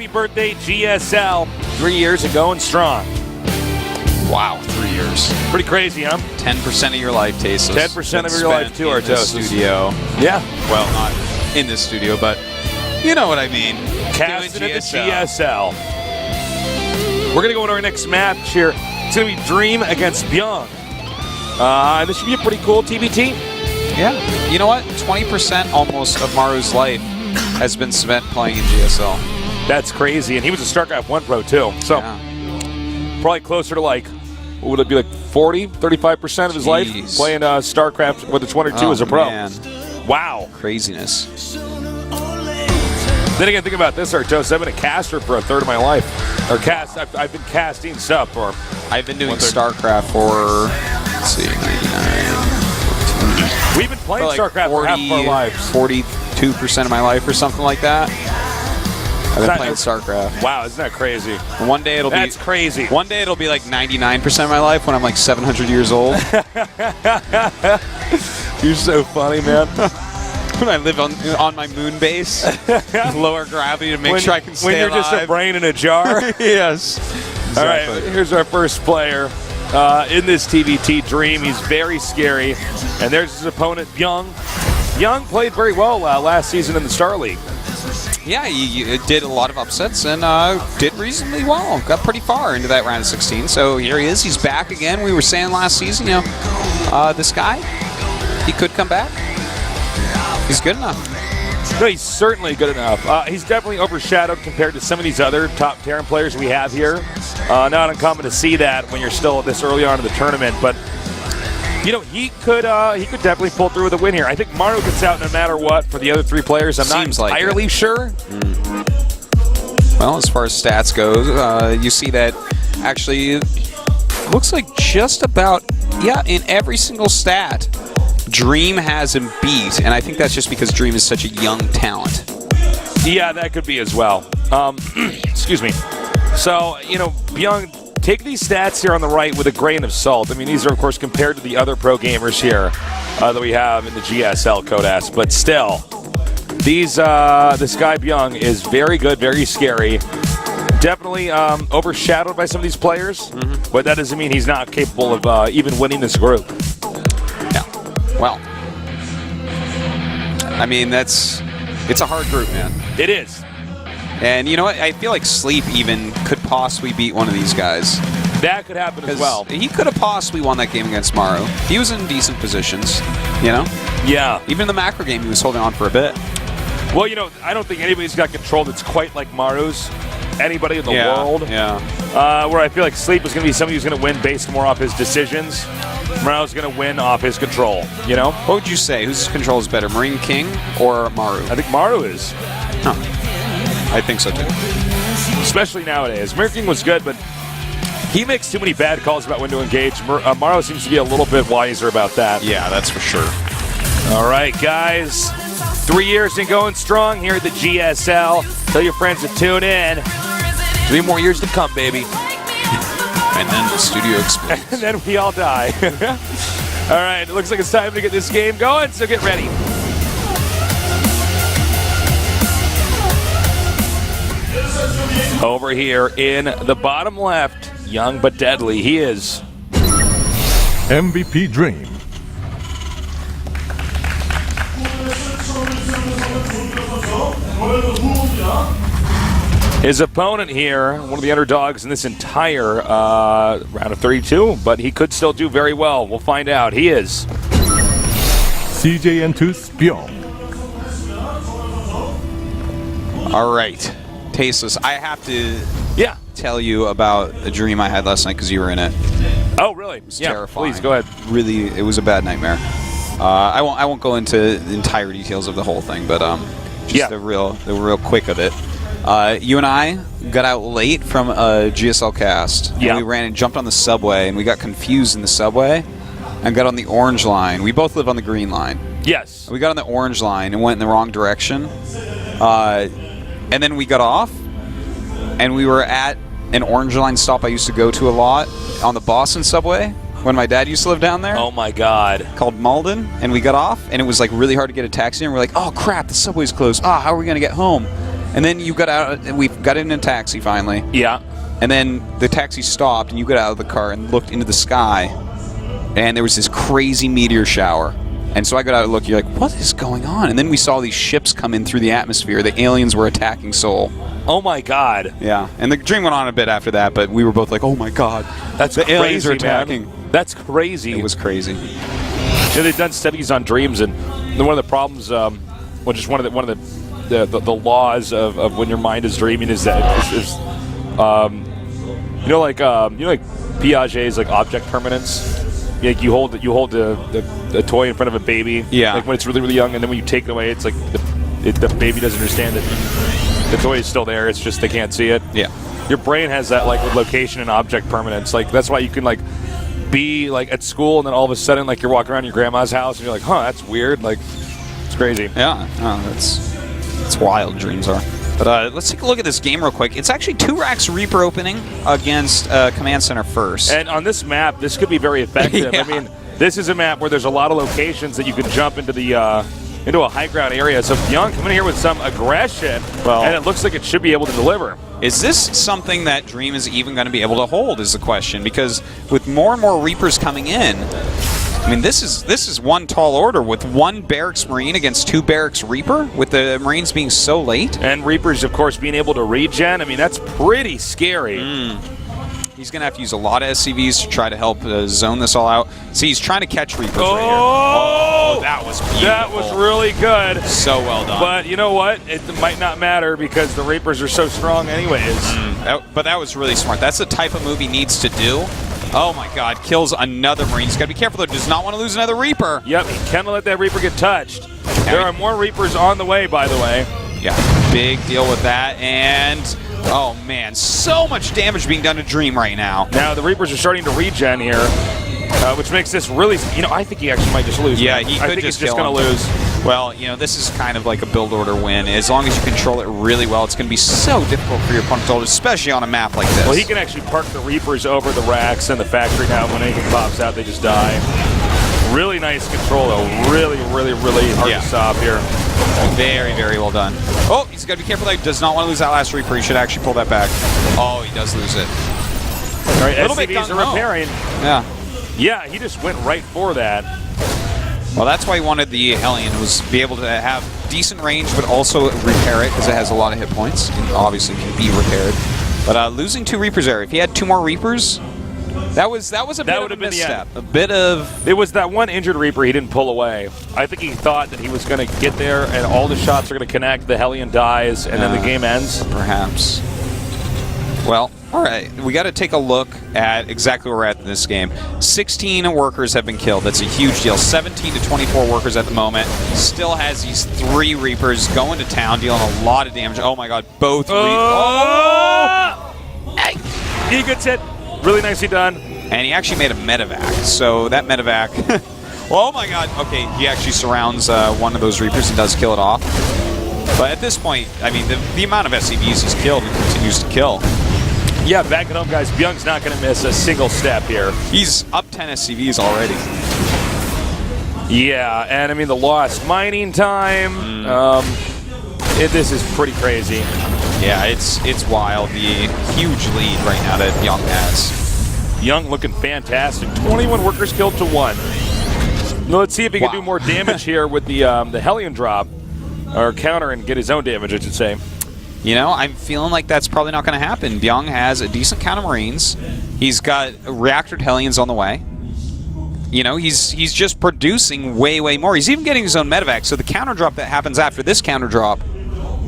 birthday, GSL. 3 years and going strong. Wow, 3 years. Pretty crazy, huh? 10% of your life, Tasos. 10% of your life, too, Artosis. Studio. Yeah. Well, not in this studio, but you know what I mean. Casting at the GSL. We're going to go into our next match here. It's going to be Dream against Bbyong. This should be a pretty cool TBT. Yeah. You know what? 20% almost of Maru's life has been spent playing in GSL. That's crazy. And he was a Starcraft 1 pro, too. So probably closer to like, what would it be, like 40, 35% of his life playing Starcraft with the 22 as a pro. Man. Wow. Craziness. Then again, think about this, Artos. I've been a caster for a third of my life. Or I've been casting stuff for. I've been doing StarCraft for, let's see, 99. We've been playing like Starcraft for half of our lives. 42% of my life or something like that. I've been playing StarCraft. Wow, isn't that crazy? One day it'll That's crazy. One day it'll be like 99% of my life when I'm like 700 years old. You're so funny, man. When I live on my moon base, lower gravity to make sure I can stay alive. When you're just a brain in a jar? Yes. Exactly. All right, here's our first player in this TBT Dream. He's very scary. And there's his opponent, Bbyong. Bbyong played very well last season in the Star League. Yeah, he did a lot of upsets and did reasonably well. Got pretty far into that round of 16. So here he is. He's back again. We were saying last season, you know, this guy, he could come back. He's good enough. No, he's certainly good enough. He's definitely overshadowed compared to some of these other top Terran players we have here. Not uncommon to see that when you're still this early on in the tournament, but you know, he could definitely pull through with a win here. I think Maru gets out no matter what for the other three players. I'm not entirely sure. Well, as far as stats goes, you see that actually looks like just about, in every single stat, Dream has him beat, and I think that's just because Dream is such a young talent. Yeah, that could be as well. Excuse me. So, you know, Bbyong, take these stats here on the right with a grain of salt. I mean, these are, of course, compared to the other pro gamers here that we have in the GSL Codas, but still, this guy Bbyong is very good, very scary. Definitely overshadowed by some of these players, but that doesn't mean he's not capable of even winning this group. Well, I mean, it's a hard group, man. It is. And you know what? I feel like Sleep even could possibly beat one of these guys. That could happen as well. He could have possibly won that game against Maru. He was in decent positions, you know? Yeah. Even in the macro game, he was holding on for a bit. Well, you know, I don't think anybody's got control that's quite like Maru's. Anybody in the world. Yeah. Where I feel like Sleep is going to be somebody who's going to win based more off his decisions. Maru's going to win off his control, you know? What would you say? Whose control is better, Marine King or Maru? I think Maru is. Huh. I think so, too. Especially nowadays. Marine King was good, but he makes too many bad calls about when to engage. Maru seems to be a little bit wiser about that. Yeah, that's for sure. All right, guys. 3 years and going strong here at the GSL. Tell your friends to tune in. 3 more years to come, baby. And then the studio explodes. And then we all die. All right, it looks like it's time to get this game going, so get ready. Over here in the bottom left, young but deadly, he is MVP Dream. His opponent here, one of the underdogs in this entire round of 32, but he could still do very well. We'll find out. He is CJN2's Bbyong. All right. Tasteless, I have to tell you about a dream I had last night because you were in it. Oh, really? It was terrifying. Please, go ahead. Really, it was a bad nightmare. I won't go into the entire details of the whole thing, but just the real quick of it. You and I got out late from a GSL cast. And we ran and jumped on the subway, and we got confused in the subway and got on the orange line. We both live on the green line. Yes. We got on the orange line and went in the wrong direction. And then we got off, and we were at an orange line stop I used to go to a lot on the Boston subway when my dad used to live down there. Oh, my God. Called Malden, and we got off, and it was like really hard to get a taxi, and we're like, oh, crap, the subway's closed. How are we going to get home? And then you got out, and we got in a taxi finally. Yeah. And then the taxi stopped, and you got out of the car and looked into the sky, and there was this crazy meteor shower. And so I got out and looked, you're like, what is going on? And then we saw these ships come in through the atmosphere. The aliens were attacking Seoul. Oh, my God. Yeah. And the dream went on a bit after that, but we were both like, oh, my God. That's the crazy, aliens are attacking. man. That's crazy. It was crazy. Yeah, they've done studies on dreams, and one of the problems, well, just one of the laws of when your mind is dreaming is that like Piaget's like object permanence. Like you hold the toy in front of a baby, like when it's really, really young, and then when you take it away, it's like the baby doesn't understand that the toy is still there. It's just they can't see it. Yeah, your brain has that like with location and object permanence. Like that's why you can like be like at school, and then all of a sudden like you're walking around your grandma's house, and you're like, huh, that's weird. Like it's crazy. Yeah, that's wild. Dreams are. But let's take a look at this game real quick. It's actually 2 racks Reaper opening against Command Center first. And on this map, this could be very effective. Yeah. I mean, this is a map where there's a lot of locations that you can jump into into a high ground area. So Bbyong coming in here with some aggression, and it looks like it should be able to deliver. Is this something that Dream is even going to be able to hold is the question, because with more and more Reapers coming in, I mean, this is one tall order with 1 Barracks Marine against 2 Barracks Reaper, with the Marines being so late. And Reapers, of course, being able to regen. I mean, that's pretty scary. He's going to have to use a lot of SCVs to try to help zone this all out. See, he's trying to catch Reapers right here. Oh, that was beautiful. That was really good. So well done. But you know what? It might not matter because the Reapers are so strong anyways. But that was really smart. That's the type of move he needs to do. Oh my God, kills another Marine. He's got to be careful though, does not want to lose another Reaper. Yep, he cannot let that Reaper get touched. There are more Reapers on the way, by the way. Yeah, big deal with that. And, oh man, so much damage being done to Dream right now. Now the Reapers are starting to regen here, which makes this really, I think he actually might just lose. Yeah, man. he could I think just he's just going to lose. Well, this is kind of like a build order win. As long as you control it really well, it's going to be so difficult for your opponent to hold, especially on a map like this. Well, he can actually park the Reapers over the racks and the factory now. When anything pops out, they just die. Really nice control, though. Really, really, really hard to stop here. Very, very well done. Oh, he's got to be careful that he does not want to lose that last Reaper. He should actually pull that back. Oh, he does lose it. All right, SCVs are repairing. Yeah. Yeah, he just went right for that. Well, that's why he wanted the Hellion, was be able to have decent range, but also repair it, because it has a lot of hit points, and obviously can be repaired. But losing 2 Reapers there, if he had 2 more Reapers, that was a bit of a misstep. A bit of... It was that one injured Reaper he didn't pull away. I think he thought that he was going to get there, and all the shots are going to connect, the Hellion dies, and then the game ends. Perhaps. Well, all right, we got to take a look at exactly where we're at in this game. 16 workers have been killed. That's a huge deal. 17 to 24 workers at the moment. Still has these 3 Reapers going to town, dealing a lot of damage. Oh my God, both Reapers. Hey. He gets hit. Really nicely done. And he actually made a medevac. So that medevac... oh my God. Okay, he actually surrounds one of those Reapers and does kill it off. But at this point, I mean, the amount of SCVs he's killed and continues to kill. Yeah, back at home, guys, Bbyong's not going to miss a single step here. He's up 10 SCVs already. Yeah, and I mean, the lost mining time, this is pretty crazy. Yeah, it's wild. The huge lead right now that Bbyong has. Bbyong looking fantastic. 21 workers killed to 1. Now, let's see if he can do more damage here with the Hellion drop, or counter and get his own damage, I should say. I'm feeling like that's probably not going to happen. Bbyong has a decent count of Marines. He's got reactored Hellions on the way. He's just producing way, way more. He's even getting his own medevac, so the counter drop that happens after this counter drop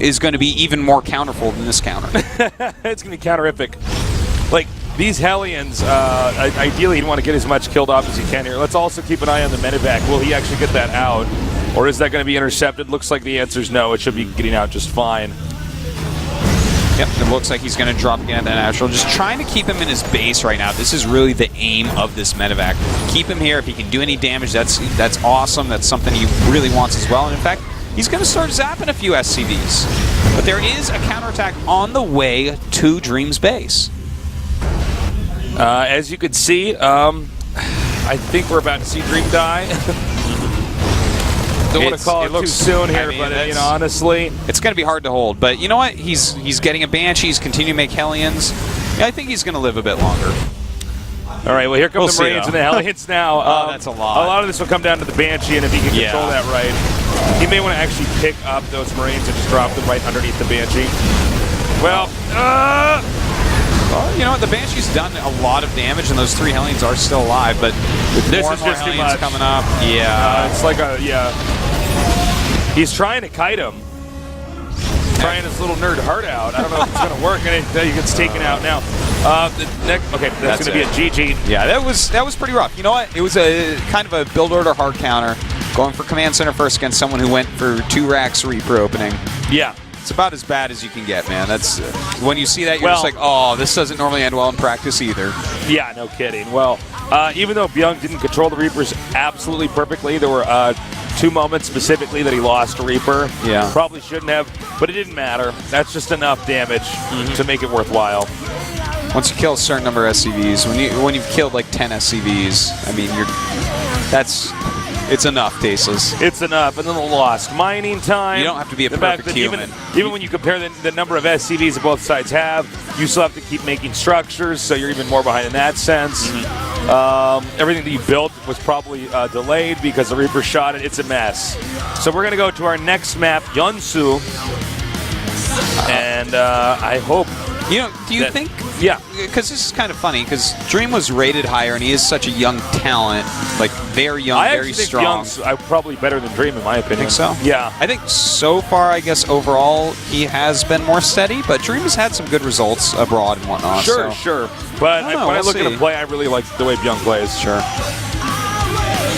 is going to be even more counterful than this counter. It's going to be counterific. Like, these Hellions, ideally he'd want to get as much killed off as he can here. Let's also keep an eye on the medevac. Will he actually get that out? Or is that going to be intercepted? Looks like the answer is no. It should be getting out just fine. Yep, it looks like he's going to drop again at that natural. Just trying to keep him in his base right now. This is really the aim of this medevac. Keep him here. If he can do any damage, that's awesome. That's something he really wants as well. And in fact, he's going to start zapping a few SCVs. But there is a counterattack on the way to Dream's base. As you can see, I think we're about to see Dream die. Don't want to call it too soon here, but honestly, it's going to be hard to hold. But you know what? He's getting a Banshee. He's continuing to make Hellions. Yeah, I think he's going to live a bit longer. All right, well, here come the Marines and the Hellions now. That's a lot. A lot of this will come down to the Banshee, and if he can control that right, he may want to actually pick up those Marines and just drop them right underneath the Banshee. Well, you know what? The Banshee's done a lot of damage, and those 3 Hellions are still alive, but with this more is and more just too Hellions much. coming up, it's like he's trying to kite him. Trying his little nerd heart out. I don't know if it's going to work, and he gets taken out now. Okay, that's going to be a GG. Yeah, that was pretty rough. You know what? It was a kind of a build order hard counter, going for command center first against someone who went for 2 racks Reaper opening. Yeah. It's about as bad as you can get, man. That's when you see that, you're just like, oh, this doesn't normally end well in practice either. Yeah, no kidding. Well, even though Bbyong didn't control the Reapers absolutely perfectly, there were 2 moments specifically that he lost to Reaper. Yeah. Probably shouldn't have, but it didn't matter. That's just enough damage to make it worthwhile. Once you kill a certain number of SCVs, when you've killed like 10 SCVs, I mean, it's enough, Tasteless. It's enough. And then the lost mining time. You don't have to be a perfect human. Even when you compare the number of SCVs that both sides have, you still have to keep making structures, so you're even more behind in that sense. Everything that you built was probably delayed because the Reaper shot it. It's a mess. So we're going to go to our next map, Yeonsu. And I hope... do you think... Yeah. Because this is kind of funny, because Dream was rated higher, and he is such a young talent. Like, very young, very strong. I actually think Bbyong's probably better than Dream, in my opinion. Think so? Yeah. I think so far, I guess, overall, he has been more steady, but Dream has had some good results abroad and whatnot. Sure. But when I look at him play, I really like the way Bbyong plays. Sure.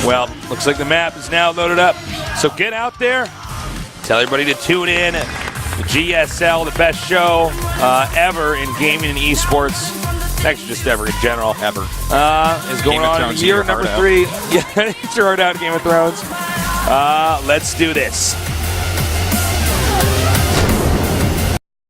Well, looks like the map is now loaded up. So get out there. Tell everybody to tune in. GSL, the best show ever in gaming and esports. Actually, just ever in general. Ever. Is going on in year number 3. Yeah, it's your heart out, Game of Thrones. Let's do this.